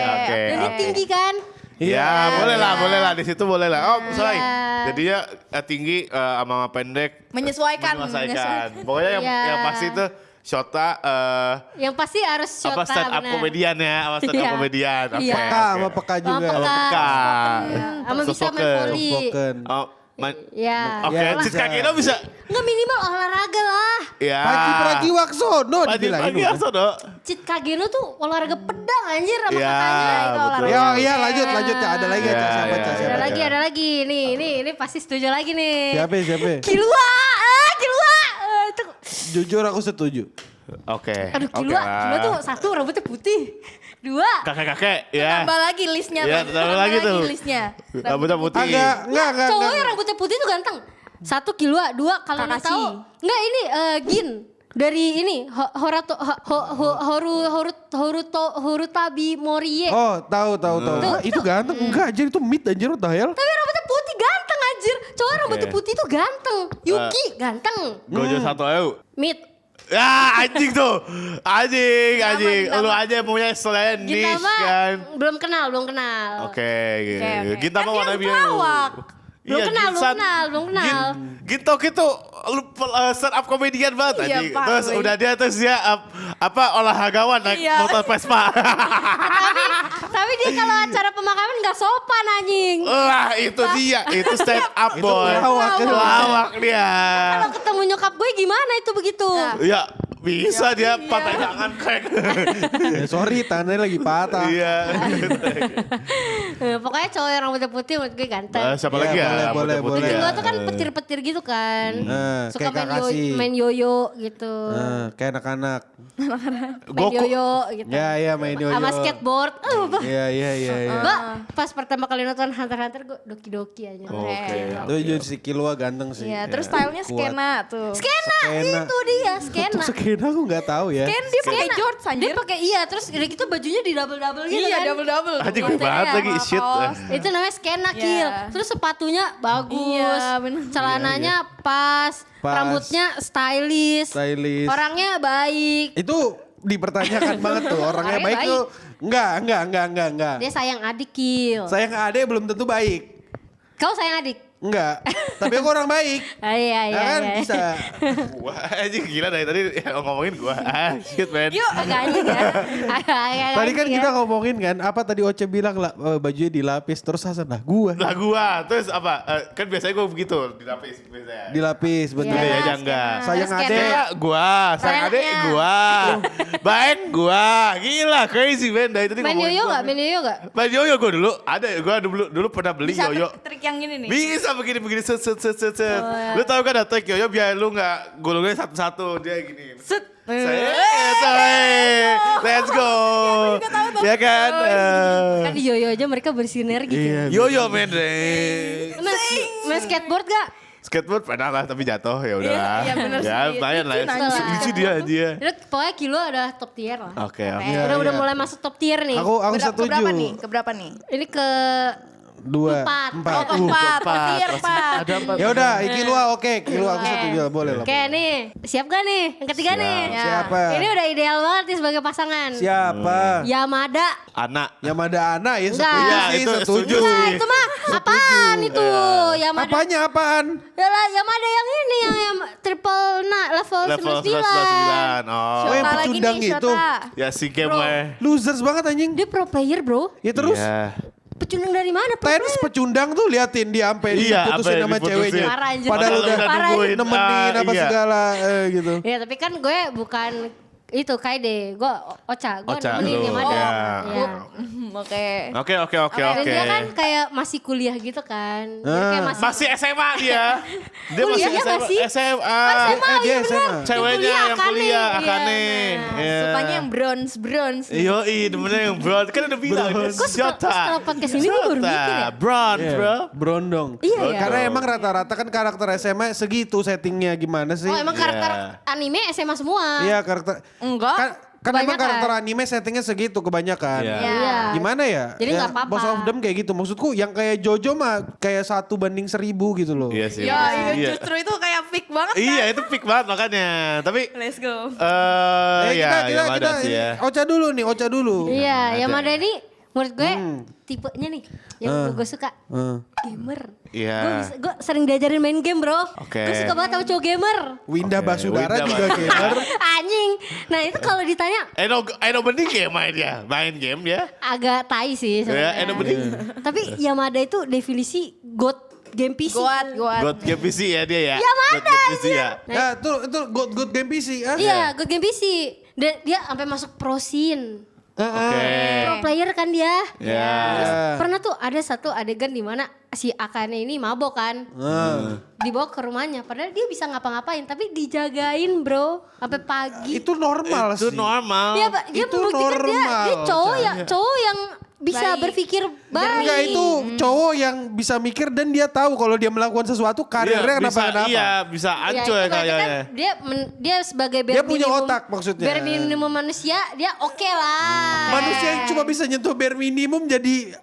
Oke. Dan dia tinggi kan. Iya, boleh lah di situ boleh lah. Oh, sorry. Iya. Jadinya tinggi sama pendek Menyesuaikan. Pokoknya yang Iya. yang pasti itu Shota Yang pasti harus apa Shota stand up benar. komedian ya, sama stand up Iya. komedian. Oke. Iya. Peka sama peka juga. Sama peka. Peka. Sama bisa main Soft-spoken. volley. Spoken. Oh, Ya. Oke, Ya, Cicka bisa. Gino bisa. Nggak minimal olahraga lah. Ya. Panji Pragiwaksono Panji dibilangin. Pragiwaksono. Cit Kageno tuh olahraga pedang anjir sama Iya, kakaknya. betul. olahraga. Ya, iya lanjut ya. Ada lagi Iya, Ca, siapa iya, Ca, iya. siapa, Ca? Ada lagi. Ini pasti setuju lagi nih. Siapa? Kilua. Itu Jujur aku setuju. Oke. aduh oke Kilua. lah. Kilua tuh satu rambutnya putih. Dua. Kakek-kakek ya. Tambah lagi listnya Iya, tuh. tambah lagi tuh. listnya. Rambutnya putih. Enggak. Cowoknya rambutnya putih tuh ganteng. Satu Kilua, dua kalau mau Kakashi. tahu. Enggak ini Gin dari ini Horutabi Morie. Oh, tahu. Ah, itu ganteng. Enggak anjir itu mid anjir what the hell? Tapi rambutnya putih ganteng anjir. Cowok rambutnya putih tuh ganteng. Yuki ganteng. Gojo satu ayo. Mid. Ya anjing tuh. Anjing. Gintama. Lu aja punya selain niche Gintama kan. belum kenal. Oke. Oke. Gintama Kan dia warna biru. pelawak. Belum kenal. Gintok itu stand up komedian banget Iya, anjing. Pak, Terus woi. udah dia olahragawan naik Iya. motor Vespa. Tapi dia kalau acara pemakaman gak sopan anjing. Lah itu dia, itu stand up boy. pelawak. Pelawak dia. Kalau ketemu nyokap gue gimana itu begitu? Ya, Bisa dia patah tangan crack. Ya, sorry, tangannya lagi patah. Iya. Pokoknya cowok yang rambutnya putih menurut gue ganteng. Siapa Iya, lagi ya? boleh, Putih-putih boleh. Kucing ya. gue tuh kan petir-petir gitu kan. Suka kayak Kakashi. main yoyo gitu. Kayak anak-anak. Main yoyo gitu. Ya, main yoyo. Sama skateboard. Iya. Gue pas pertama kali nonton Hunter x Hunter gue doki-doki aja. Oke. Itu si Killua ganteng sih. Iya, terus stylenya Kuat. skena tuh. Skena, itu dia skena. Untuk skena aku gak tahu ya. Kan dia pakai Skena. shorts Dia anjir. pakai terus udah gitu bajunya di double gitu Iya, kan. double-double. Anjing tuh. gue banget Kontennya lagi shit. Itu namanya skena Iya. kill. Terus sepatunya bagus. Iya, bener. Celananya pas. Pas. Rambutnya stylish. Stylish. Orangnya baik. Itu dipertanyakan banget tuh. Orangnya Orangnya baik baik. tuh. Enggak. Dia sayang adik kill. Sayang adek belum tentu baik. Kau sayang adik? Enggak. Tapi aku orang baik. Iya. Ya kan bisa. Gua aja gila dari tadi ngomongin gua. Shit man. Yuk agak anjing ya. Agak Tadi kan anjing kita ya. ngomongin kan, apa tadi Oce bilang lah, bajunya dilapis, terus Hasan lah gua. Lah gua, terus apa? Kan biasanya gua begitu, dilapis biasanya. Dilapis, bener. Gede Iya, aja enggak. Sayang Skena. adek. Saya gua, sayang adek Sayangnya. gua. Baik gua. Gila crazy man. Dari tadi Main ngomongin yoyo gua. gak? Main yoyo gak? Main yoyo gua dulu. Ada gua dulu pernah beli Bisa yoyo. trik yang gini nih. Bisa begini set. iya. Lu tahu kan ada trik yoyo biar lu nggak gulungnya satu-satu dia gini. Set. Let's go. Ya kan? Kan di yoyo aja mereka bersinergi. Iya. Yoyo men. Main skateboard gak? Skateboard pernah lah tapi jatuh ya udahlah. Iya, bener Ya sih. lumayan lah ya. Lucu, anjing. Lucu dia. Udah, pokoknya kilo ada top tier lah. Oke. Udah mulai masuk top tier nih. Aku setuju. Keberapa nih? Keberapa nih? Ini ke 2, Empat. 4. Empat. empat. Tier 4. Ada apa? Ya udah, Killua oke, Killua aku setuju, boleh lah. Oke nih, siap gak nih? Yang ketiga Siap. nih. Siapa? Ini udah ideal banget nih sebagai pasangan. Siapa? Yamada. Anak. Yamada Ana ya Enggak. setuju Iya, sih, itu setuju setuju Nah, sih. itu mah apaan itu? Yamada. Apanya apaan? Yalah, Yamada yang ini yang triple level Level 99. 99. Oh. Oh, yang Shota lagi pecundang nih, itu. Shota. Ya si game weh. Losers banget anjing. Dia pro player, bro. Ya terus Iya. Pecundang dari mana? Pro tenis player? pecundang tuh liatin dia sampai Iya, diputusin sampai sama diputusin. ceweknya. Parah, anjir. Padahal Padahal udah Parah, nungguin. nemenin apa Iya. segala gitu. Ya tapi kan gue bukan itu Kaide, gue Ocha, gue Ocha, nemenin lu. Yamada. Iya. Iya. Oke. Oke. Dan dia kan kayak masih kuliah gitu kan. Dia kayak Masih SMA dia. Dia masih Kuliahnya SMA. masih? SMA. SMA, dia iya bener. SMA. Ceweknya yang kuliah, Akane. Nah. Iya. Sukanya yang bronze. Yoi, demennya yang brown. Kan udah bilang. dia Kok setelah podcast ini gue baru mikir ya? Brown, Iya, bro. Brondong. Iya, iya. Karena emang rata-rata kan karakter SMA segitu settingnya gimana sih? Oh emang karakter anime SMA semua. Iya karakter. Enggak. Kan emang Kebanyakan. karakter anime settingnya segitu kebanyakan. Iya. Iya. Gimana ya? Jadi nggak apa-apa. Boss of Them kayak gitu. Maksudku yang kayak Jojo mah kayak 1:1000 gitu loh. Iya sih. Ya, Iya. justru itu kayak pick banget kan. Iya, itu peak banget makanya. Tapi Let's go. ya Yamada sih ya. Ocha dulu. Iya, ada. Yamada ini menurut gue tipenya nih yang gue suka gamer. Iya. Gue sering diajarin main game bro. Oke. Gue suka banget sama cowok gamer. Winda Oke, Basudara Winda juga gamer. Anjing. Nah itu kalau ditanya Eno bening ya main game ya. agak tai sih Ya, sebenarnya. Eno bening. Tapi Yamada itu definisi god game PC. Goat. God game PC ya dia ya. Yamada, God game PC ya. Ya, itu good game PC. Iya, god game PC. Dan dia sampai masuk pro scene. Oke. Pro player kan dia. Ya. Terus pernah tuh ada satu adegan di mana si Akane ini mabok kan. Dibawa ke rumahnya. Padahal dia bisa ngapa-ngapain. Tapi dijagain bro. Sampai pagi. Itu normal Itu sih. normal. Iya Pak, dia Itu membuktikan dia normal, cowok yang bisa Baik. berpikir baik. Enggak itu cowok yang bisa mikir dan dia tahu kalau dia melakukan sesuatu karirnya kenapa-kenapa. Iya, bisa Ya, hancur itu ya berarti kan kayaknya. dia sebagai bare Dia punya minimum- otak maksudnya. Bare minimum manusia dia oke lah. Manusia yang cuma bisa nyentuh bare minimum jadi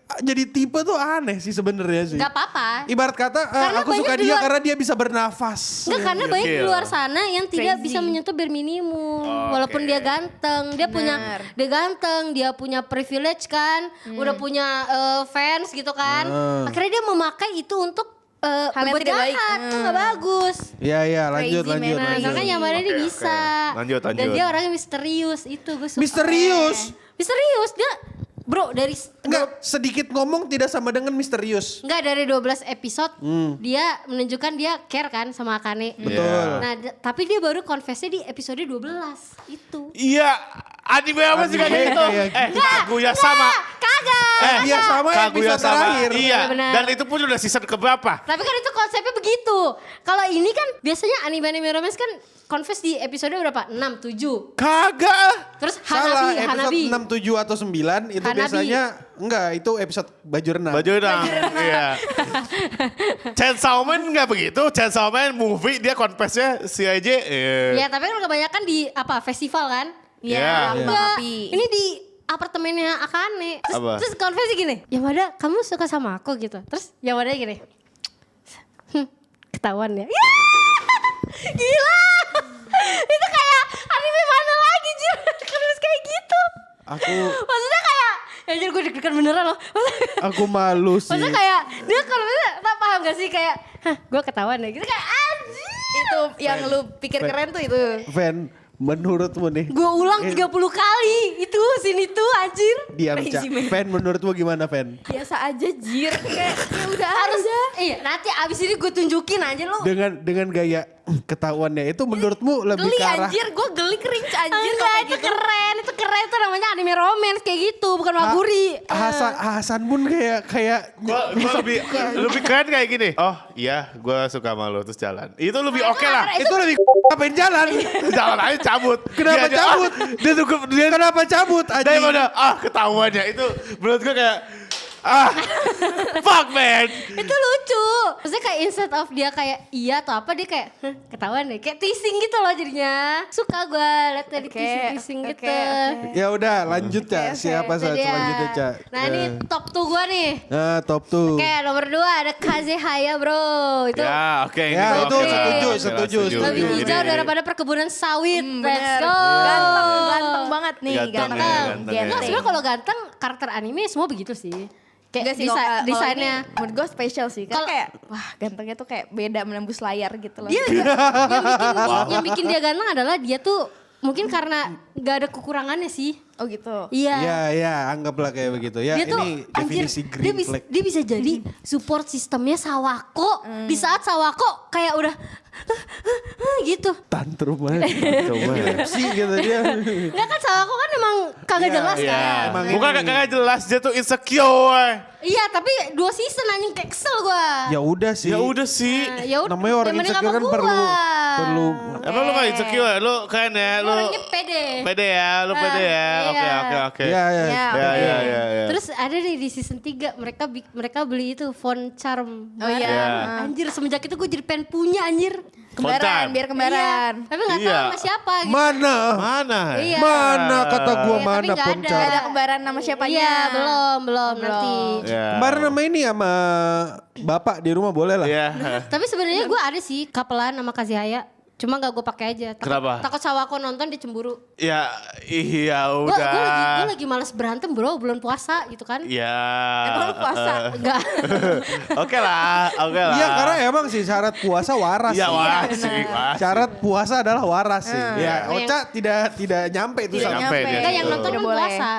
tipe tuh aneh sih sebenarnya sih. Gak apa-apa. Ibarat kata Karena aku suka banyak di dia luar- karena dia bisa bernafas. Enggak karena banyak di Gokil. luar sana yang tidak Crazy. bisa menyentuh bare minimum. Oke. Walaupun dia ganteng, dia punya privilege kan, udah punya fans gitu kan. Akhirnya dia memakai itu untuk Hal yang berbuat tidak baik. jahat, itu gak bagus. Iya iya lanjut Crazy lanjut. man. Nah, lanjut. makanya Yamada ini bisa. Lanjut. Dan dia orangnya misterius, itu gue suka. Misterius. Misterius, dia Bro, dari Enggak, sedikit ngomong tidak sama dengan misterius. Enggak, dari 12 episode dia menunjukkan dia care kan sama Akane. Betul. Nah, tapi dia baru confess-nya di episode 12 itu. Iya, anime apa sih kayak Anime gitu? kayak Kaguya sama. Kagak. Iya sama Kaguya episode sama. terakhir. Iya, Benar. dan itu pun udah season keberapa? Tapi kan itu konsepnya begitu. Kalau ini kan biasanya anime-anime romance kan confess di episode berapa? 6, 7. Kagak. Terus Salah, Hanabi. episode 6, 7 atau 9 itu Hanabi. biasanya enggak, itu episode baju renang. Baju renang. Iya. Chainsaw Man enggak begitu. Chainsaw Man movie dia confess-nya si aja. Ya, tapi kan kebanyakan di apa? Festival kan? Iya. Iya. Enggak. Api. Ini di apartemennya Akane. Terus, Apa? terus confess gini, Yamada kamu suka sama aku gitu. Terus Yamada gini, ketahuan ya. Gila. Itu kayak anime mana lagi Jir. Terus kayak gitu. Aku Maksudnya kayak, ya Jir gue deg-degan beneran loh. aku malu sih. Maksudnya kayak, dia kalau misalnya, tak paham gak sih kayak, gue ketahuan ya gitu kayak anjir. Itu yang lu pikir keren tuh itu. Fan, menurutmu nih? Gue ulang 30 kali, itu sini tuh anjir. Diam, Cak. Crazy man. Fan, menurutmu gimana, Fan? Biasa aja Jir. Kayak ya udah Harus, aja. iya nanti abis ini gue tunjukin aja lo. Dengan gaya ketahuannya itu menurutmu lebih Geli ke arah anjir, gue geli cringe anjir Enggak, kalau kayak itu gitu. keren, itu keren, itu namanya anime romance kayak gitu, bukan Maguri. Hasan pun kayak Gua lebih keren kayak gini. Oh iya, gua suka sama lo terus jalan. Itu lebih oke lah. itu lebih ngapain jalan? Jalan aja cabut. Kenapa Dia aja, cabut? dia Kenapa cabut? Aji? daripada ketahuannya itu menurut gua kayak fuck man. Itu lucu. Maksudnya kayak instead of dia kayak iya atau apa, dia kayak ketahuan deh. Kayak teasing gitu loh jadinya. Suka gue liat dari Oke, teasing-teasing oke, gitu. oke. Ya udah lanjut Cak. Siapa Itu saat dia. selanjutnya Cak? Nah ini top 2 gue nih. Nah, top 2. Oke, nomor 2 ada Kazehaya bro. Itu Ya oke. ini Ya, gua itu oke lah. setuju, Oke lah, setuju. lebih Ini- hijau daripada perkebunan sawit. Let's Bener. go. Ganteng banget nih, Ganteng ganteng. ya, ganteng ya. Enggak, sebenarnya kalau ganteng karakter anime semua begitu sih. Enggak Kayak sih kalau desainnya. ini menurut gue spesial sih. Karena Kalau- kayak wah gantengnya tuh kayak beda menembus layar gitu loh. Dia yang bikin dia ganteng adalah dia tuh mungkin karena nggak ada kekurangannya sih. Oh gitu. Iya. Ya, anggaplah kayak begitu. Ya, Dia tuh ini anjir, definisi dia green bisa, flag. dia bisa jadi support sistemnya Sawako di saat Sawako kayak udah gitu. Tantrum banget. Epilepsi gitu dia. Enggak kan Sawako kan emang kagak Iya, jelas Iya. kan. Emang Bukan ini. kagak jelas dia tuh insecure. Iya tapi 2 season anjing kayak kesel gua. Ya udah sih. Ya udah sih. Nah, ya udah, Namanya orang yang mending insecure sama kan gua. perlu Emang lu gak insecure? Lu keren ya? Lu Lu orangnya pede. pede ya? Lu pede ya? Oke Iya. oke oke. Ya, ya. Ya, Ya. Terus ada nih di season 3 mereka beli itu phone charm. Oh iya. Iya. Anjir semenjak itu gue jadi pengen punya anjir. Kembaran, biar kembaran. Iya, tapi gak tahu Iya. sama siapa gitu. Mana? Mana? Iya. Mana kata gua Iya, tapi mana nggak pun ada. Gak ada kembaran nama siapanya. Iya belum nanti. Ya. Kemarin nama ini sama bapak di rumah boleh lah. Iya. Tapi sebenarnya gue ada sih kapelan sama Kazihaya. Cuma gak gue pakai aja. Kenapa? Takut Sawako nonton dia cemburu. Ya iya Gue udah. lagi males berantem bro, bulan puasa gitu kan. Ya. Emang lu puasa? Enggak. Oke lah. Iya karena emang sih syarat puasa waras. Iya sih. waras sih. waras. Syarat puasa adalah waras sih. Ya, Iya. Ocha tidak nyampe itu Tidak sama. nyampe nyampe. dia. Enggak yang nonton Tidak kan boleh. puasa.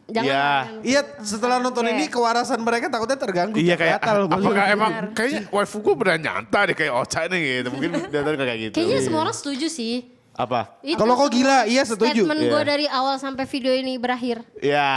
Jangan. Iya. Iya, setelah nonton Oke. ini kewarasan mereka takutnya terganggu. Iya kayak Batal, apakah maksudnya. emang kayaknya waifu gue beneran nyanta deh kayak Ocha nih gitu. Mungkin datang kayak gitu. Kayaknya semua orang setuju sih. Apa? Itu Kalau kok gila, iya setuju. Statement gue Iya. dari awal sampai video ini berakhir. Ya,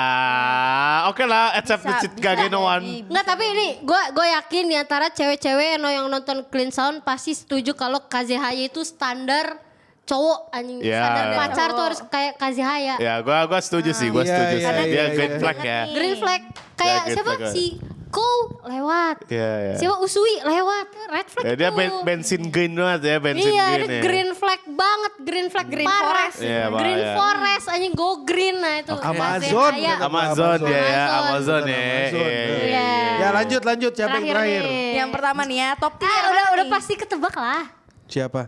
oke lah, except the cheat Gageno one. Enggak tapi ini gue yakin di antara cewek-cewek yang nonton Clean Sound pasti setuju kalau Kazehaya itu standar cowok anjing. Ya. Standar pacar Cowok. tuh harus kayak Kazehaya. Ya, gua setuju sih, gua Iya, setuju iya, sih. iya, Dia iya, green iya. flag ya. Green flag kayak Ya, green siapa flag. si Ko lewat. Iya, iya. Siapa Usui lewat. Red flag Ya, dia tuh. bensin green banget ya, bensin Iya, green ada ya. green flag banget, green flag Green parah. forest. Iya, Pak, green iya. forest anjing go green nah itu. Amazon, Kazehaya. kata Amazon ya, ya, Amazon. Amazon ya. Amazon. Iya. Ya lanjut siapa yang terakhir? nih. Yang pertama nih ya, top 3 udah pasti ketebak lah. Siapa?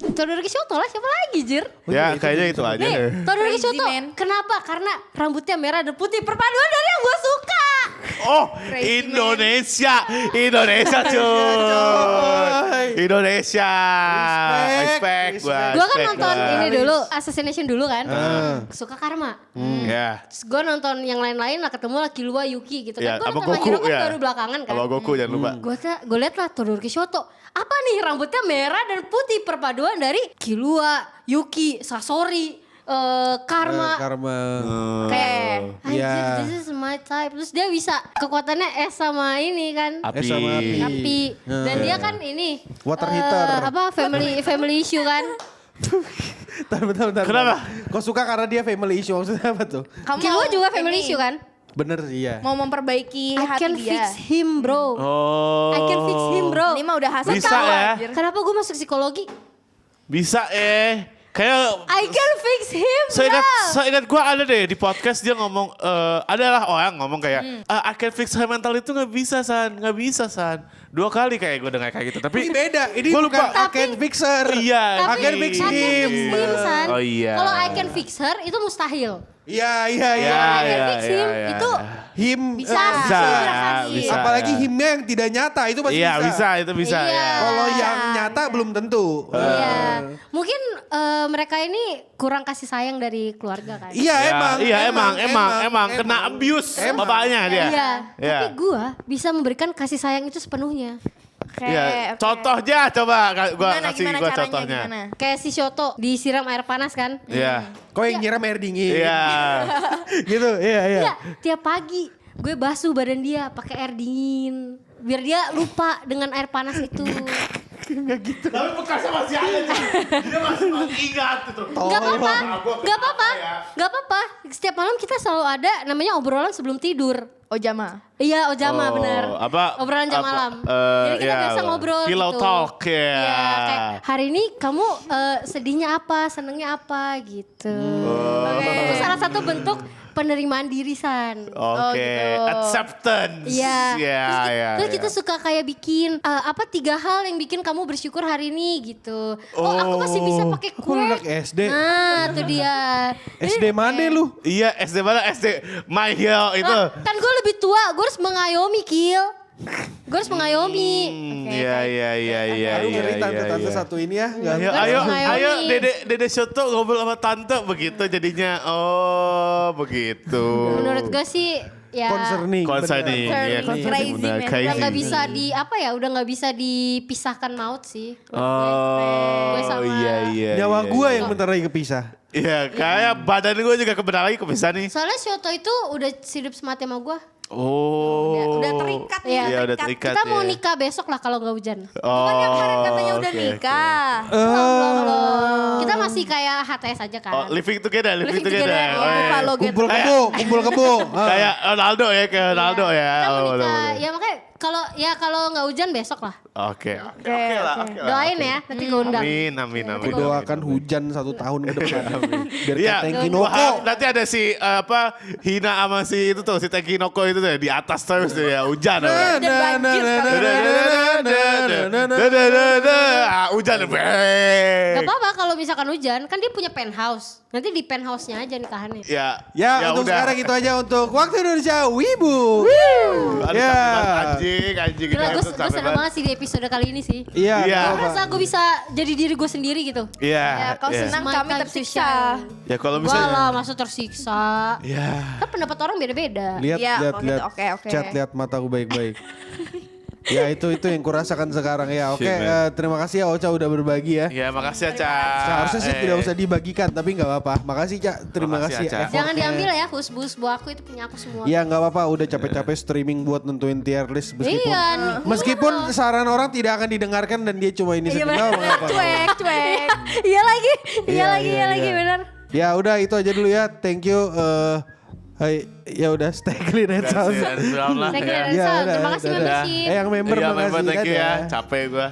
Todoroki Shoto lah, siapa lagi Jir? Ya, kayaknya itu aja. Nih, Todoroki Crazy Shoto. man. Kenapa? Karena rambutnya merah dan putih. Perpaduan dari yang gue suka. Oh, Crazy Indonesia cuy. Indonesia. Respect. Gue kan nonton ini dulu, Assassination dulu kan. Suka Karma. Ya. Terus gue nonton yang lain-lain lah, ketemu lah Killua, Yuki gitu Ya, kan. Gue sama nonton My Goku Hero kan ya. baru belakangan kan. Sama Goku jangan lupa. Gue liat lah Todoroki Shoto. Apa nih rambutnya merah dan putih, perpaduan dari Killua, Yuki, Sasori, Karma. Karma. Kayak Anjir, Iya. this is my type. Terus dia bisa kekuatannya es sama ini kan. Api. sama api. Api. Dan dia kan ini. Water heater. Family issue kan. Bentar. Kenapa? Kok suka karena dia family issue, maksudnya apa tuh? kamu Killua juga family ini, issue kan. Bener iya. Mau memperbaiki I hati can dia. fix him bro. Oh. I can fix him bro. Ini mah udah hasil Bisa tahu, ya. anjir. Kenapa gue masuk psikologi? Bisa kayak I can fix him bro. Seingat gue ada deh di podcast dia ngomong, adalah orang ngomong kayak, I can fix her mental itu nggak bisa San. 2 kali kayak gue dengar kayak gitu. Tapi Ini beda, ini Gua bukan lupa. I can fix her. Iya. I can fix I can him. fix him San. Oh iya. Kalau I can fix her itu mustahil. Iya. I can fix him itu Him. bisa. Bisa, Gerakan sih. bisa. Apalagi himnya yang tidak nyata, itu pasti Iya bisa. bisa, itu bisa Iya. ya. Kalau yang nyata belum tentu. Iya. Mungkin mereka ini kurang kasih sayang dari keluarga kan. Iya emang kena abuse bapaknya dia. Iya. Iya. Tapi gue bisa memberikan kasih sayang itu sepenuhnya. Iya. Oke. Contohnya coba gua kasih Gimana gua caranya, contohnya. gimana? Kayak si Shoto disiram air panas kan. Iya. Kok yang nyiram air dingin? Iya. Gitu, iya. Iya, tiap pagi gue basuh badan dia pakai air dingin. Biar dia lupa dengan air panas itu. Tapi bekasnya masih ada. Dia masih ingat itu. Gak apa-apa, gak apa-apa. Setiap malam kita selalu ada namanya obrolan sebelum tidur. Ojama. Iya, Ojama bener. Obrolan jam malam. Jadi kita biasa ngobrol Pillow gitu. talk ya. Iya, kayak hari ini kamu sedihnya apa, senengnya apa gitu. Itu salah satu bentuk penerimaan diri San. Oke, gitu. acceptance. Iya. Iya, Terus kita suka kayak bikin 3 hal yang bikin kamu bersyukur hari ini gitu. Oh, aku masih bisa pakai Kok kue. lu anak SD? Nah, itu dia. SD mana lu? Iya, SD mana? SD My Hero itu. Lah, kan gue lebih tua, gue harus mengayomi Kil. Gue harus mengayomi. Iya. Aduh ngeri tante-tante satu ini ya. Nggak- Ayo, Harus mengayomi. ayo, Dede Shoto ngobrol sama tante begitu jadinya. Oh, begitu. Menurut gue sih ya Concerning. Concerning, ya, Concerning. concerning, Crazy, benar, man. crazy. udah nggak bisa udah nggak bisa dipisahkan maut sih. Oh, Gue sama- iya. Nyawa iya, gua iya. yang bentar lagi kepisah. Iya, kayak badan gue juga kebenar lagi kepisah nih. Soalnya Shoto itu udah hidup semati sama gue. Oh. Udah terikat nih. Iya. Iya, udah terikat. Kita mau ya. nikah besok lah kalau nggak hujan. Oh, Kan yang kemarin katanya udah oke, nikah. Belum. Kita masih kayak HTS aja kan. Oh, living together. Living together. Oh, iya. Buffalo Gate. Kumpul kebo. Kayak Ronaldo ya, kayak Ronaldo ya. Kita mau Oh, nikah. bener-bener. Ya makanya kalau nggak hujan besok lah. Oke. Oke. Doain ya, nanti gue undang. Amin. Aku doakan hujan 1 tahun ke depan. Biar Iya, kayak Kinoko. wah, nanti ada si Hina sama si itu tuh, si Tenkinoko itu tuh di atas terus tuh ya, hujan. Hujan. Gak apa-apa kalau misalkan hujan, kan dia punya penthouse. Nanti di penthouse-nya aja nikahannya. Ya, Untuk udah. sekarang itu aja untuk Waktu Indonesia Wibu. Aduh, Ya. capek banget, anjing. Gila, gue Itu capek seneng banget sih di episode kali ini sih. Iya. Iya. nggak apa-apa. Rasa gue bisa jadi diri gue sendiri gitu. Iya. Ya, kau iya. senang My kami time to tersiksa. shine. Ya kalau Gua misalnya. lah, masa tersiksa. Ya. Kan pendapat orang beda-beda. Lihat, Iya, lihat, kalau gitu, lihat. oke. Chat, lihat mataku baik-baik. Ya itu yang kurasakan sekarang ya. Oke, Shit, man. terima kasih ya Ocha udah berbagi ya. Ya, makasih ya, Ca. Seharusnya sih tidak usah dibagikan, tapi nggak apa-apa. Makasih Cak, terima Makasih, kasih. Aca. effortnya. Jangan diambil ya, husbu-husbu aku itu punya aku semua. Iya nggak apa-apa, udah capek-capek streaming buat nentuin tier list meskipun Iya, meskipun saran orang tidak akan didengarkan dan dia cuma ini Iya sedih. Nggak apa-apa. Cuek. Iya lagi, Iya, iya lagi, iya. benar. Ya udah itu aja dulu ya. Thank you. Hai, ya udah stay clean and sound. Terima kasih. Saya kira Ya, Terima udah, kasih udah. membership. Yang member Iya, makasih member, thank you dadah. ya. Capek gua.